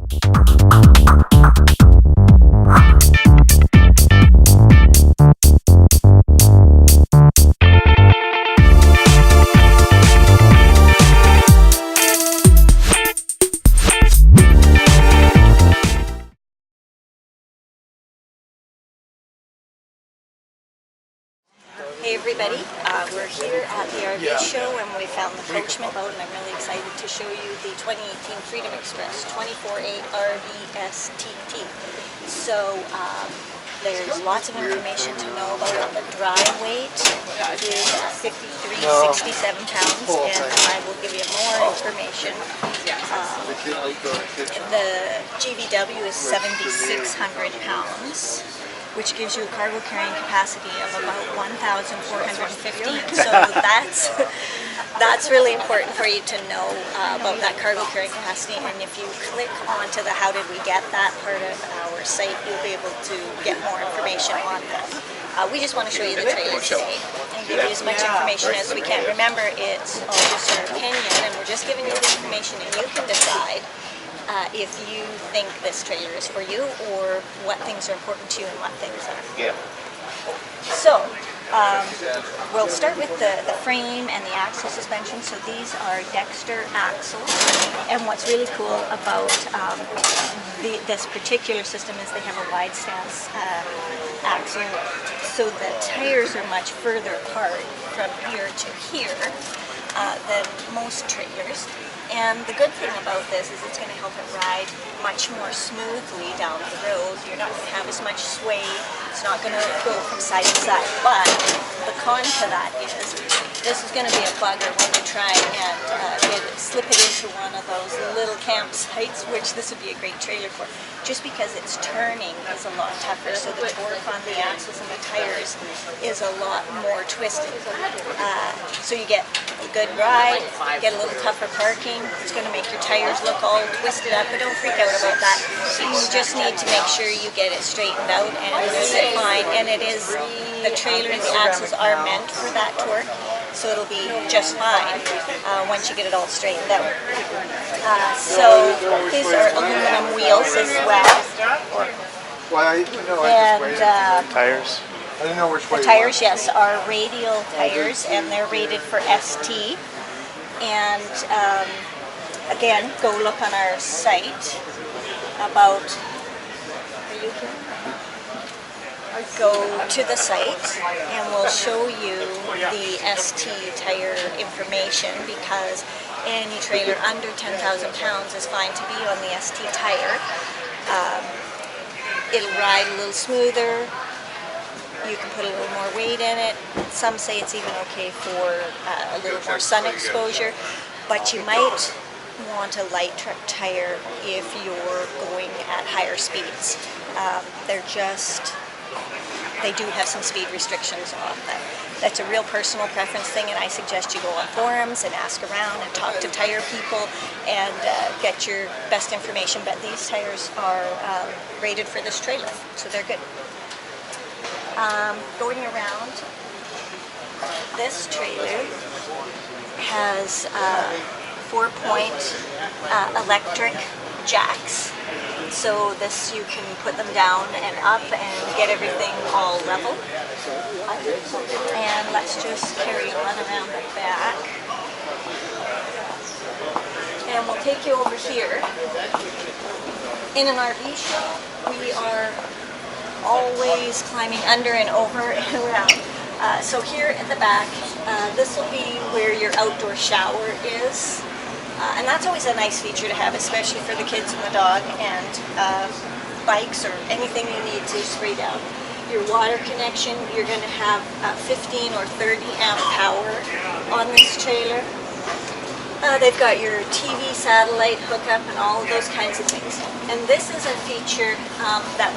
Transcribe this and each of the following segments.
Hey everybody, we're here at the RV show and we found the Coachman boat, and I'm really excited to show you the 2018 Freedom Express 248RBS TT. So there's lots of information to know about it. The dry weight is 67 pounds, and I will give you more information. The GVW is 7,600 pounds. Which gives you a cargo carrying capacity of about 1,415. So that's really important for you to know about that cargo carrying capacity. And if you click onto the how did we get that part of our site, you'll be able to get more information on this. We just want to show you the trailer today and give you as much information as we can. Remember, it's all just our opinion, and we're just giving you the information, and you can decide if you think this trailer is for you, or what things are important to you and what things aren't. Yeah. So, we'll start with the frame and the axle suspension. So these are Dexter axles, and what's really cool about this particular system is they have a wide stance axle, so the tires are much further apart from here to here than most trailers. And the good thing about this is it's going to help it ride much more smoothly down the road. You're not going to have as much sway. It's not going to go from side to side. But the con to that is this is going to be a bugger when you try and slip it into one of those little campsites, which this would be a great trailer for. Just because its turning is a lot tougher, so the torque on the axles and the tires is a lot more twisted. So you get a good ride, get a little tougher parking. It's going to make your tires look all twisted up, but don't freak out about that. You just need to make sure you get it straightened out and sit fine. And it is, the trailer and the axles are meant for that torque, so it'll be just fine once you get it all straightened out. So these are aluminum wheels as well. And tires? I didn't know which way. The tires, yes, are radial tires, and they're rated for ST. And again, go look on our site about. Are you here? Go to the site and we'll show you the ST tire information, because any trailer under 10,000 pounds is fine to be on the ST tire. It'll ride a little smoother. You can put a little more weight in it. Some say it's even okay for a little more sun exposure, but you might want a light truck tire if you're going at higher speeds. They do have some speed restrictions on them. That's a real personal preference thing, and I suggest you go on forums and ask around and talk to tire people and get your best information. But these tires are rated for this trailer, so they're good. Going around, this trailer has 4-point electric jacks. So this, you can put them down and up and get everything all level. And let's just carry on around the back. And we'll take you over here. In an RV show, we are always climbing under and over and around. So here at the back, this will be where your outdoor shower is. And that's always a nice feature to have, especially for the kids and the dog, and bikes or anything you need to spray down. Your water connection, you're going to have 15 or 30 amp power on this trailer. They've got your TV satellite hookup and all of those kinds of things. And this is a feature that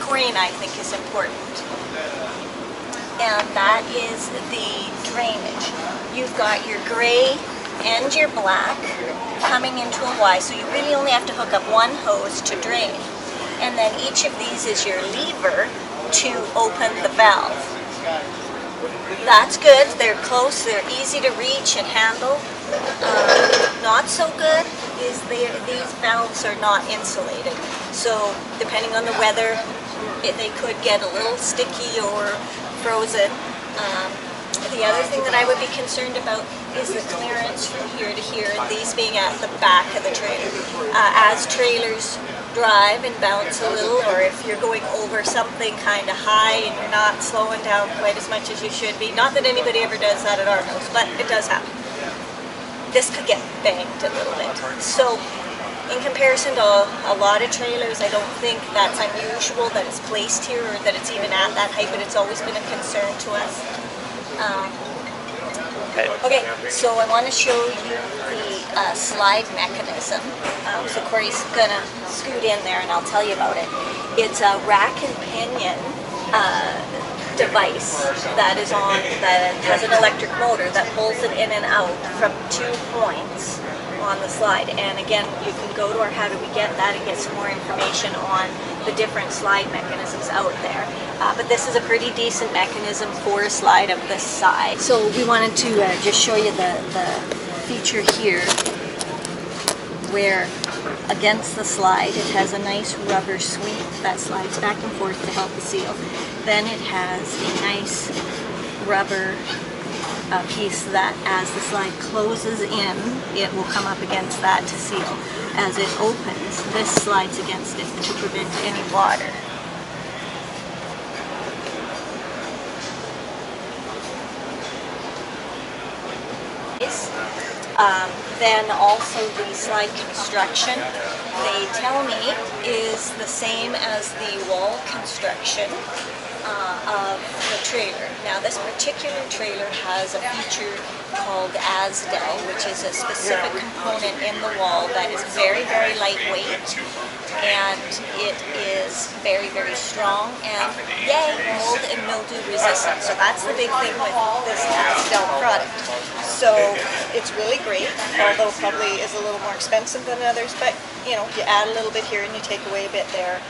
Corey and I think is important. And that is the drainage. You've got your gray and your black coming into a Y, so you really only have to hook up one hose to drain. And then each of these is your lever to open the valve. That's good. They're close, they're easy to reach and handle. Not so good is these valves are not insulated. So depending on the weather, they could get a little sticky or frozen. The other thing that I would be concerned about is the clearance from here to here, and these being at the back of the trailer. As trailers drive and bounce a little, or if you're going over something kind of high and you're not slowing down quite as much as you should be, not that anybody ever does that at our house, but it does happen. This could get banged a little bit. So in comparison to a lot of trailers, I don't think that's unusual that it's placed here or that it's even at that height, but it's always been a concern to us. Okay, so I want to show you the slide mechanism. So Corey's going to scoot in there and I'll tell you about it. It's a rack and pinion device that is on, that has an electric motor that pulls it in and out from 2 points on the slide. And again, you can go to our How Do We Get That and get some more information on the different slide mechanisms out there. But this is a pretty decent mechanism for a slide of this size. So we wanted to just show you the feature here where against the slide it has a nice rubber sweep that slides back and forth to help the seal. Then it has a nice rubber piece that as the slide closes in, it will come up against that to seal. As it opens, this slides against it to prevent any water. Then also the slide construction, they tell me, is the same as the wall construction of the trailer. Now this particular trailer has a feature called ASDEL, which is a specific component in the wall that is very, very lightweight, and it is very, very strong and, yay, mold and mildew resistant. So that's the big thing with this ASDEL product. So it's really great, although probably is a little more expensive than others, but you know, you add a little bit here and you take away a bit there.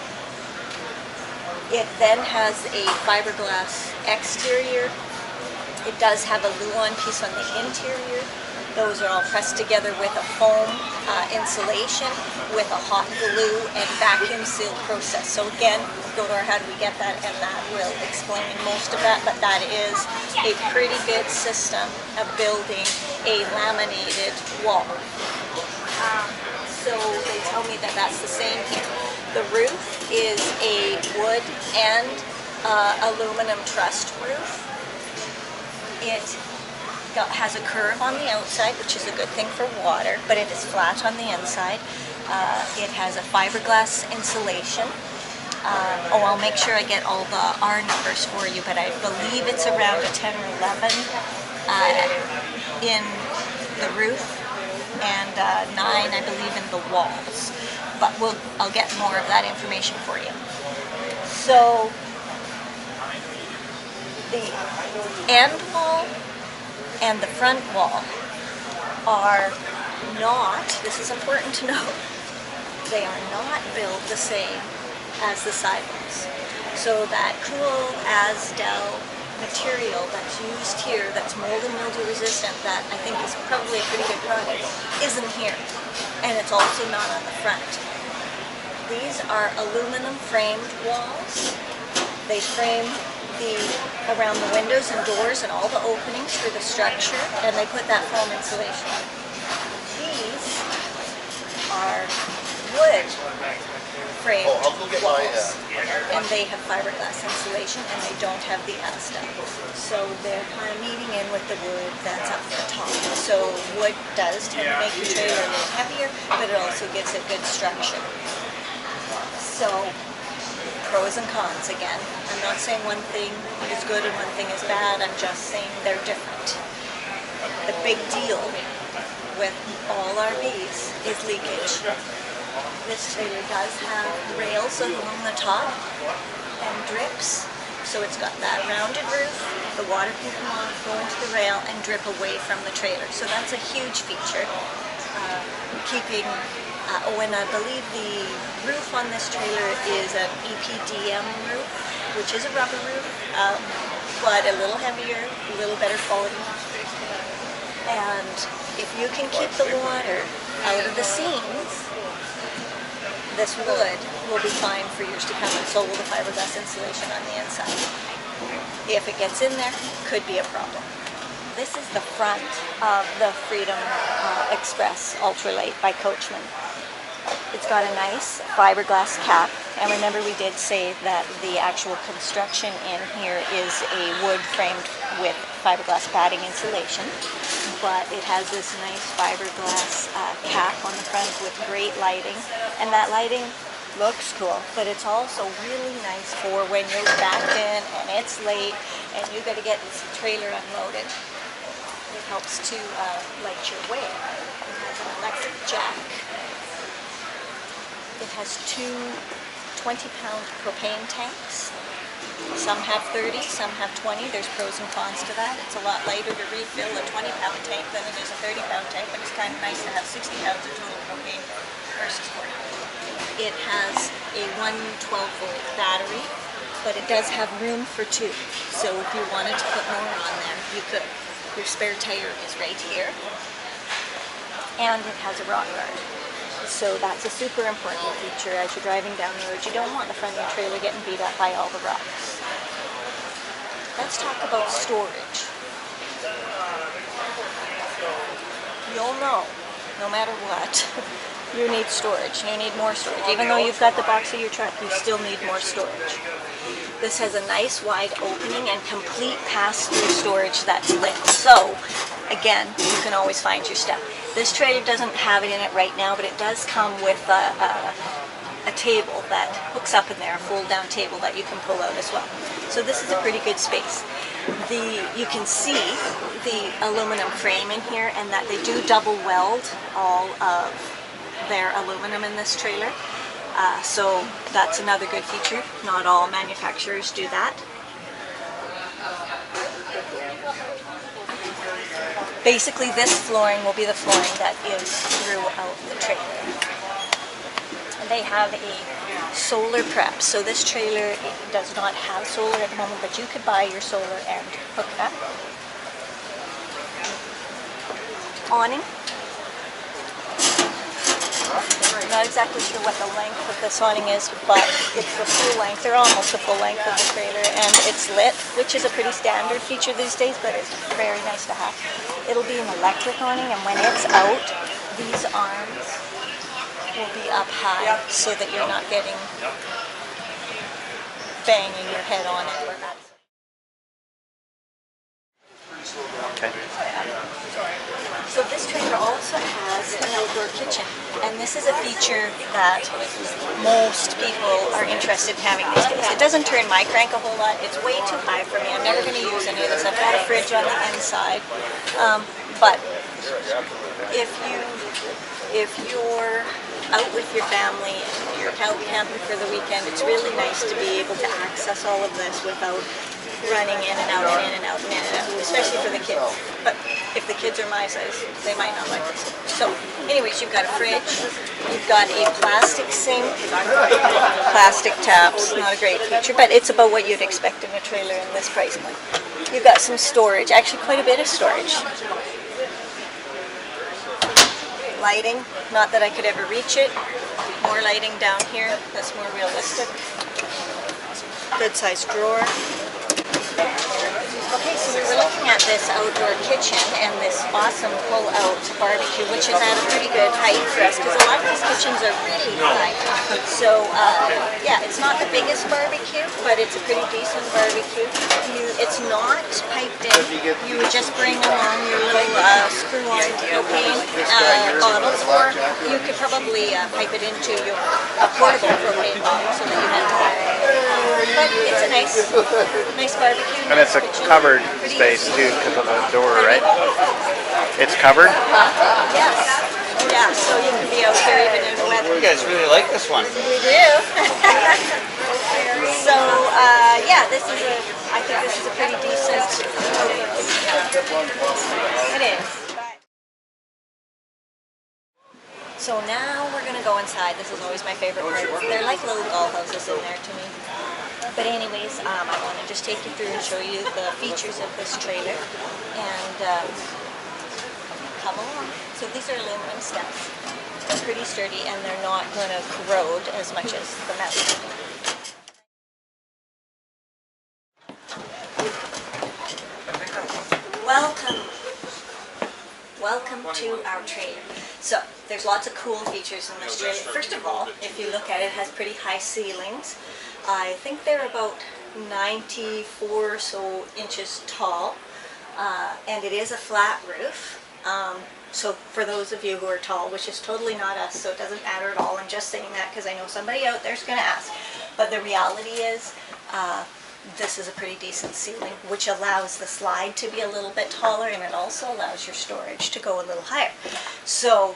It then has a fiberglass exterior. It does have a luan piece on the interior. Those are all pressed together with a foam insulation with a hot glue and vacuum seal process. So again, go to our How Do We Get That, and that will explain most of that, but that is a pretty good system of building a laminated wall. So they tell me that that's the same here. The roof is a wood and aluminum trussed roof. It has a curve on the outside, which is a good thing for water, but it is flat on the inside. It has a fiberglass insulation. I'll make sure I get all the R numbers for you, but I believe it's around a 10 or 11 in the roof, and 9, I believe, in the walls. But I'll get more of that information for you. So the end wall and the front wall are not, this is important to know, they are not built the same as the side walls. So that cool ASDEL material that's used here, that's mold and mildew resistant, that I think is probably a pretty good product, isn't here. And it's also not on the front. These are aluminum framed walls. They frame around the windows and doors and all the openings for the structure, and they put that foam insulation on. These are wood framed walls, and they have fiberglass insulation, and they don't have the ASDEL. So they're kind of meeting in with the wood that's up the top. So wood does tend to make the trailer a little heavier, but it also gives it good structure. So pros and cons again. I'm not saying one thing is good and one thing is bad, I'm just saying they're different. The big deal with all RVs is leakage. This trailer does have rails along the top and drips, so it's got that rounded roof. The water can come off, go into the rail, and drip away from the trailer. So that's a huge feature. And I believe the roof on this trailer is an EPDM roof, which is a rubber roof, but a little heavier, a little better quality. And if you can keep the water out of the seams, this wood will be fine for years to come, and so will the fiberglass insulation on the inside. If it gets in there, could be a problem. This is the front of the Freedom Express Ultralight by Coachman. It's got a nice fiberglass cap, and remember we did say that the actual construction in here is a wood framed with fiberglass padding insulation, but it has this nice fiberglass cap on the front with great lighting, and that lighting looks cool, but it's also really nice for when you're backed in and it's late and you got to get this trailer unloaded. It helps to light your way. It has an electric jack. It has two 20-pound propane tanks. Some have 30, some have 20. There's pros and cons to that. It's a lot lighter to refill a 20-pound tank than it is a 30-pound tank, but it's kind of nice to have 60 pounds of total propane versus 40. It has a 112-volt battery, but it does have room for two. So if you wanted to put more on there, you could. Your spare tire is right here, and it has a rock guard. So that's a super important feature as you're driving down the road. You don't want the front of your trailer getting beat up by all the rocks. Let's talk about storage. You'll know, no matter what, you need storage. You need more storage. Even though you've got the box of your truck, you still need more storage. This has a nice wide opening and complete pass-through storage that's lit. So, again, you can always find your stuff. This trailer doesn't have it in it right now, but it does come with a table that hooks up in there, a fold-down table that you can pull out as well. So this is a pretty good space. You can see the aluminum frame in here, and that they do double weld all of their aluminum in this trailer. So that's another good feature. Not all manufacturers do that. Basically, this flooring will be the flooring that is throughout the trailer. And they have a solar prep. So this trailer does not have solar at the moment, but you could buy your solar and hook it up. Awning. Not exactly sure what the length of this awning is, but it's the full length, or almost the full length of the trailer, and it's lit, which is a pretty standard feature these days, but it's very nice to have. It'll be an electric awning, and when it's out, these arms will be up high so that you're not getting banging your head on it. Okay. So this trailer also has an outdoor kitchen, and this is a feature that most people are interested in having these days. It doesn't turn my crank a whole lot. It's way too high for me. I'm never going to use any of this. I've got a fridge on the inside, but if you're out with your family and you're out camping for the weekend, it's really nice to be able to access all of this without running in and out and in and out and in and out, especially for the kids. But if the kids are my size, they might not like this. So anyways, you've got a fridge, you've got a plastic sink, plastic taps, not a great feature, but it's about what you'd expect in a trailer in this price point. You've got some storage, actually quite a bit of storage. Lighting, not that I could ever reach it. More lighting down here, that's more realistic. Good sized drawer. Okay, so we were looking at this outdoor kitchen and this awesome pull-out barbecue, which is at a pretty good height for us, because a lot of these kitchens are really high. So, yeah, it's not the biggest barbecue, but it's a pretty decent barbecue. It's not piped in. You would just bring along your little screw-on propane bottles, or you could probably pipe it into a portable propane bottle so that you have but it's a nice barbecue. And it's a covered space too because of the door, right? It's covered? Yes. Yeah, so you can be out there even in the weather. You guys really like this one. We do. So, yeah, I think this is a pretty decent. It is. So now we're going to go inside. This is always my favorite part. They're like little dollhouses in there to me. But anyways, I want to just take you through and show you the features of this trailer. And come along. So these are aluminum steps. They're pretty sturdy and they're not going to corrode as much as the metal. Welcome to our trailer. So there's lots of cool features in this trailer. First of all, if you look at it, it has pretty high ceilings. I think they're about 94 or so inches tall, and it is a flat roof. So for those of you who are tall, which is totally not us, so it doesn't matter at all, I'm just saying that because I know somebody out there is going to ask. But the reality is, this is a pretty decent ceiling, which allows the slide to be a little bit taller, and it also allows your storage to go a little higher. So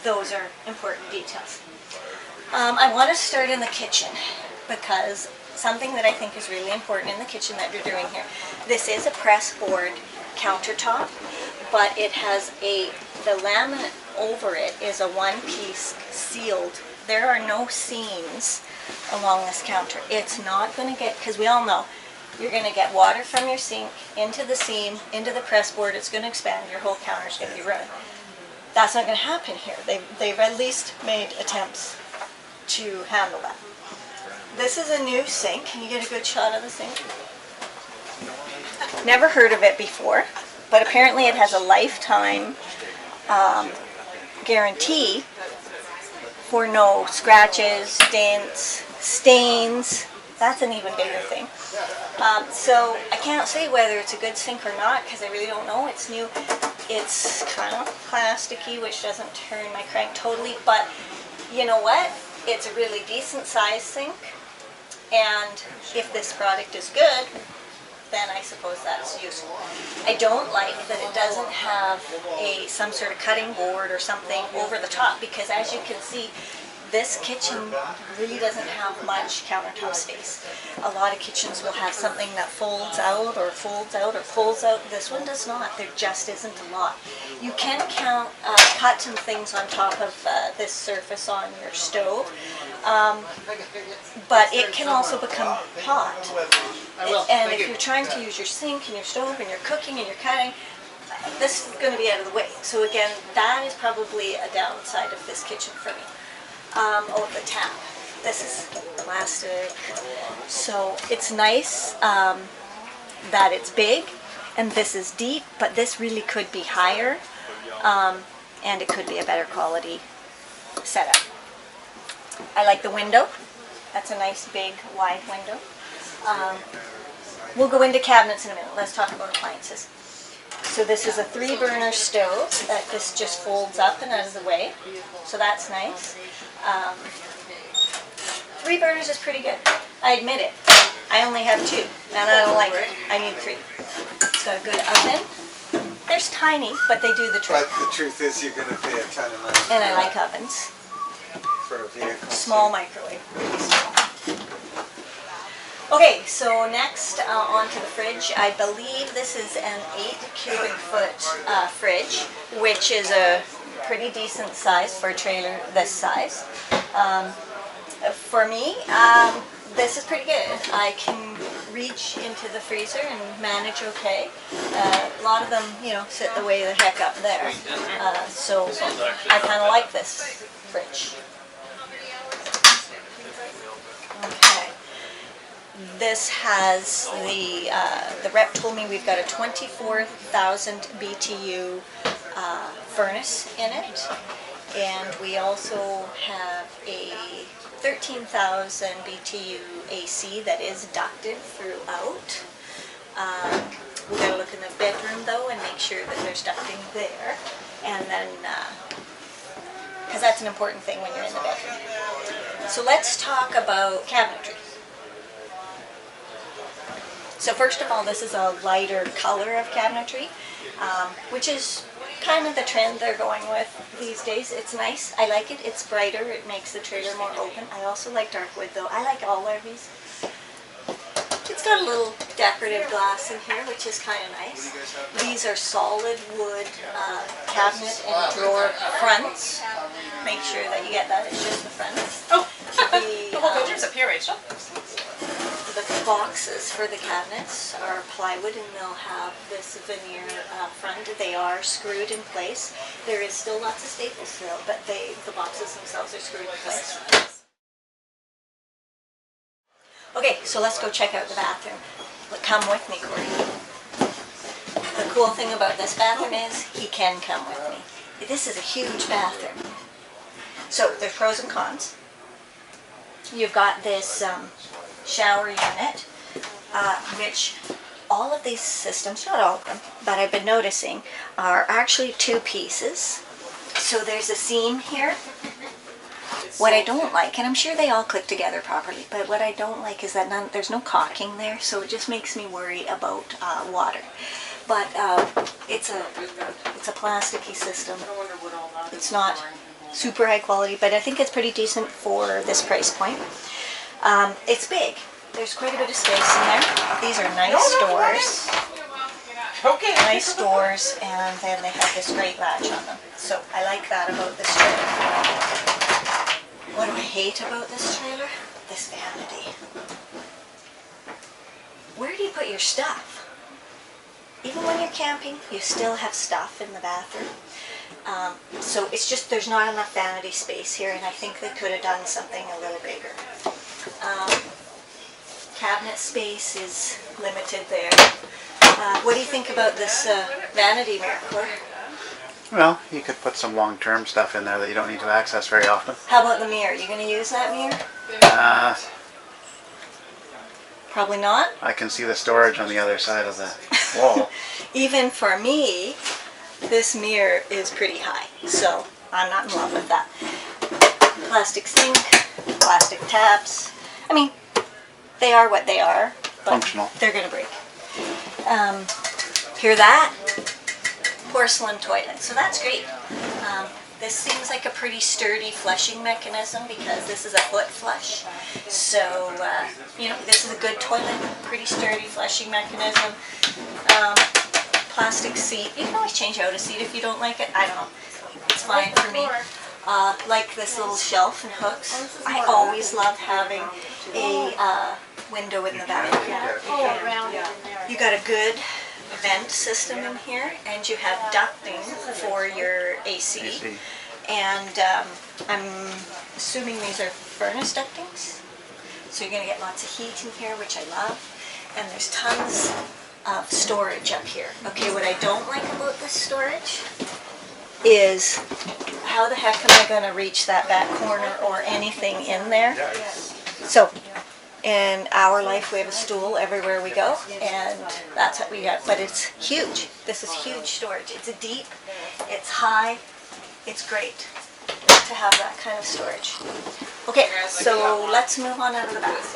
those are important details. I want to start in the kitchen because something that I think is really important in the kitchen that you're doing here. This is a press board countertop, but it has the laminate over it is a one-piece sealed. There are no seams along this counter. It's not going to get, because we all know, you're going to get water from your sink into the seam, into the press board, it's going to expand, your whole counter is going to be ruined. That's not going to happen here. They've at least made attempts to handle that. This is a new sink. Can you get a good shot of the sink? Never heard of it before, but apparently it has a lifetime guarantee for no scratches, dents, stains. That's an even bigger thing. So I can't say whether it's a good sink or not because I really don't know. It's new. It's kind of plasticky, which doesn't turn my crank totally, but you know what? It's a really decent size sink, and if this product is good, then I suppose that's useful. I don't like that it doesn't have some sort of cutting board or something over the top, because as you can see, this kitchen really doesn't have much countertop space. A lot of kitchens will have something that folds out or folds out or pulls out. This one does not. There just isn't a lot. You can cut some things on top of this surface on your stove, but it can also become hot. And if you're trying to use your sink and your stove and you're cooking and you're cutting, this is going to be out of the way. So again, that is probably a downside of this kitchen for me. The tap. This is plastic. So it's nice that it's big and this is deep, but this really could be higher and it could be a better quality setup. I like the window. That's a nice big wide window. We'll go into cabinets in a minute. Let's talk about appliances. So this is a 3-burner stove that this just folds up and out of the way. So that's nice. 3 burners is pretty good. I admit it. I only have 2 and I don't like it. I need 3. It's got a good oven. They're tiny, but they do the trick. But the truth is you're going to pay a ton of money. And I like ovens. For a vehicle. Small microwave. Really small. Okay, so next onto the fridge. I believe this is an 8 cubic foot fridge, which is a pretty decent size for a trailer this size. For me, this is pretty good. I can reach into the freezer and manage okay. A lot of them, sit the way the heck up there. So I kind of like this fridge. Okay. This has the rep told me we've got a 24,000 BTU furnace in it, and we also have a 13,000 BTU AC that is ducted throughout. We've got to look in the bedroom though and make sure that there's ducting there, and then because that's an important thing when you're in the bedroom. So let's talk about cabinetry. So first of all, this is a lighter color of cabinetry, which is kind of the trend they're going with these days. It's nice. I like it. It's brighter. It makes the trailer more open. I also like dark wood though. I like all RVs. It's got a little decorative glass in here, which is kind of nice. These are solid wood cabinet and drawer fronts. Make sure that you get that. It's just the fronts. Oh, the whole bedroom's up here, Rachel. The boxes for the cabinets are plywood, and they'll have this veneer front. They are screwed in place. There is still lots of staples still, but the boxes themselves are screwed in place. Okay, so let's go check out the bathroom. Come with me, Corey. The cool thing about this bathroom is he can come with me. This is a huge bathroom. So there's pros and cons. You've got this shower unit, which all of these systems, not all of them, but I've been noticing, are actually two pieces. So there's a seam here. What I don't like, and I'm sure they all click together properly, but what I don't like is that there's no caulking there, so it just makes me worry about water. But it's a plasticky system. It's not super high quality, but I think it's pretty decent for this price point. It's big. There's quite a bit of space in there. These are nice doors. Nice doors, and then they have this great latch on them. So I like that about this trailer. What do I hate about this trailer? This vanity. Where do you put your stuff? Even when you're camping, you still have stuff in the bathroom. So it's just, there's not enough vanity space here, and I think they could have done something a little bigger. Cabinet space is limited there. What do you think about this vanity mirror, Corey? Well, you could put some long-term stuff in there that you don't need to access very often. How about the mirror? You going to use that mirror? Probably not. I can see the storage on the other side of the wall. Even for me, this mirror is pretty high, so I'm not in love with that. Plastic sink, plastic taps. I mean, they are what they are, but functional. They're going to break. Hear that? Porcelain toilet, so that's great. This seems like a pretty sturdy flushing mechanism because this is a foot flush. So, you know, this is a good toilet, pretty sturdy flushing mechanism. Plastic seat. You can always change out a seat if you don't like it. I don't know. It's fine for me. Like this little shelf and hooks. I always love having a window in the back. You got a good vent system in here, and you have ducting for your AC. And I'm assuming these are furnace ductings, so you're going to get lots of heat in here, which I love. And there's tons of storage up here. Okay, what I don't like about this storage is how the heck am I going to reach that back corner or anything in there? So in our life, we have a stool everywhere we go, and that's what we got. But it's huge. This is huge storage. It's deep, it's high, it's great to have that kind of storage. Okay, so let's move on out of the bath.